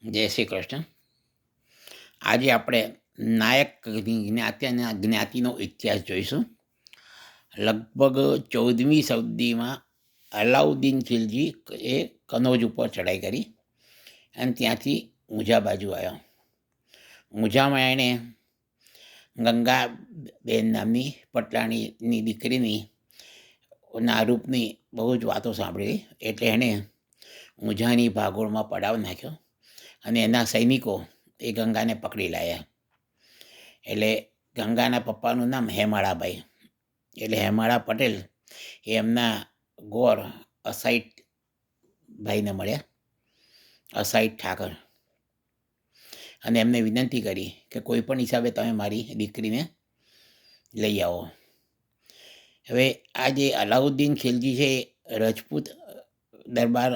જય શ્રી કૃષ્ણ. આજે આપણે નાયક જ્ઞાતિનો ઇતિહાસ જોઈશું. લગભગ 14મી સદીમાં અલાઉદ્દીન ખિલજી એ કનોજ ઉપર ચડાઈ કરી અને ત્યાંથી ઊંઝા બાજુ આવ્યો. ઊંઝામાં એણે ગંગાબેન નામની પટલાણીની દીકરીની રૂપની બહુ જ વાતો સાંભળી, એટલે એણે ઊંઝાની ભાગોળમાં પડાવ નાખ્યો અને એના સૈનિકો એ ગંગાને પકડી લાવ્યા. એટલે ગંગાના પપ્પાનું નામ હેમાળાભાઈ, એટલે હેમાળા પટેલ એ એમના ગોર અસાઈટ ભાઈને મળ્યા, અસાઈટ ઠાકર, અને એમને વિનંતી કરી કે કોઈ પણ હિસાબે તમે મારી દીકરીને લઈ આવો. હવે આ જે અલાઉદ્દીન ખિલજી છે એ રજપૂત દરબાર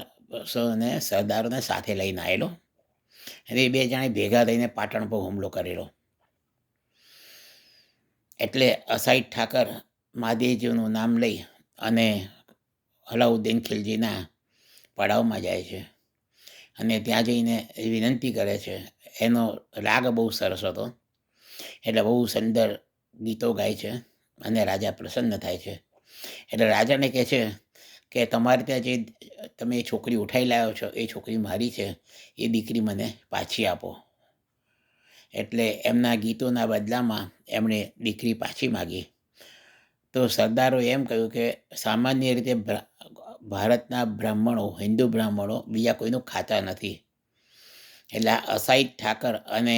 અને સરદારોને સાથે લઈને આવેલો, અને એ બે જણે ભેગા થઈને પાટણ પર હુમલો કરેલો. એટલે અસાઈટ ઠાકર મહાદેવજીનું નામ લઈ અને અલાઉદ્દીન ખિલજીના પડાવમાં જાય છે અને ત્યાં જઈને વિનંતી કરે છે. એનો રાગ બહુ સરસ હતો, એટલે બહુ સુંદર ગીતો ગાય છે અને રાજા પ્રસન્ન થાય છે. એટલે રાજાને કહે છે કે તમારે ત્યાં જે તમે છોકરી ઉઠાવી લાવ્યો છો એ છોકરી મારી છે, એ દીકરી મને પાછી આપો. એટલે એમના ગીતોના બદલામાં એમણે દીકરી પાછી માગી. તો સરદારોએ એમ કહ્યું કે સામાન્ય રીતે ભારતના બ્રાહ્મણો, હિન્દુ બ્રાહ્મણો બીજા કોઈનું ખાતા નથી, એટલે અસાઈટ ઠાકર અને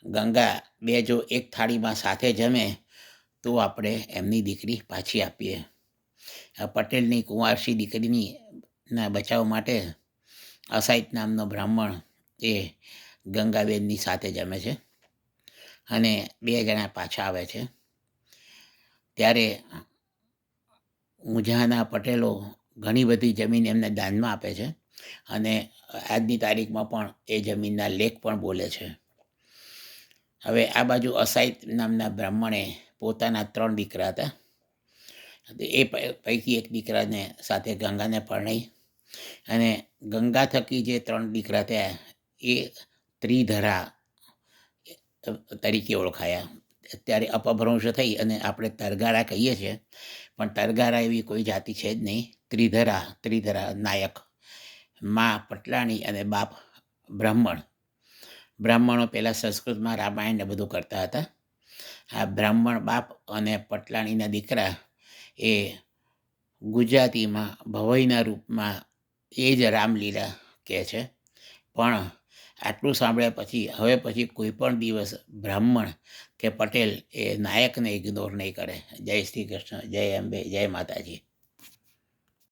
ગંગા બે જો એક થાળીમાં સાથે જમે તો આપણે એમની દીકરી પાછી આપીએ. પટેલની કુંવારસી દીકરીની બચાવ માટે અસાઈટ નામનો બ્રાહ્મણ એ ગંગાબેનની સાથે જમે છે અને બે જણા પાછા આવે છે. ત્યારે ઊંઝાના પટેલો ઘણી બધી જમીન એમને દાનમાં આપે છે અને આજની તારીખમાં પણ એ જમીનના લેખ પણ બોલે છે. હવે આ બાજુ અસાઈટ નામના બ્રાહ્મણે પોતાના 3 દીકરા હતા, એ પૈકી એક દીકરાને સાથે ગંગાને પરણાઈ, અને ગંગા થકી જે 3 દીકરા થયા એ ત્રિધરા તરીકે ઓળખાયા. અત્યારે અપભ્રંશ થઈ અને આપણે તરગારા કહીએ છીએ, પણ તરગારા એવી કોઈ જાતિ છે જ નહીં. ત્રિધરા નાયક, મા પટલાણી અને બાપ બ્રાહ્મણ. બ્રાહ્મણો પહેલાં સંસ્કૃતમાં રામાયણ ને બધું કરતા હતા. આ બ્રાહ્મણ બાપ અને પટલાણીના દીકરા એ ગુજરાતીમાં ભવાઈના રૂપમાં એ જ રામલીલા કહે છે. પણ આટલું સાંભળ્યા પછી હવે પછી કોઈ પણ દિવસ બ્રાહ્મણ કે પટેલ એ નાયકને ઇગ્નોર નહીં કરે. જય શ્રી કૃષ્ણ, જય અંબે, જય માતાજી.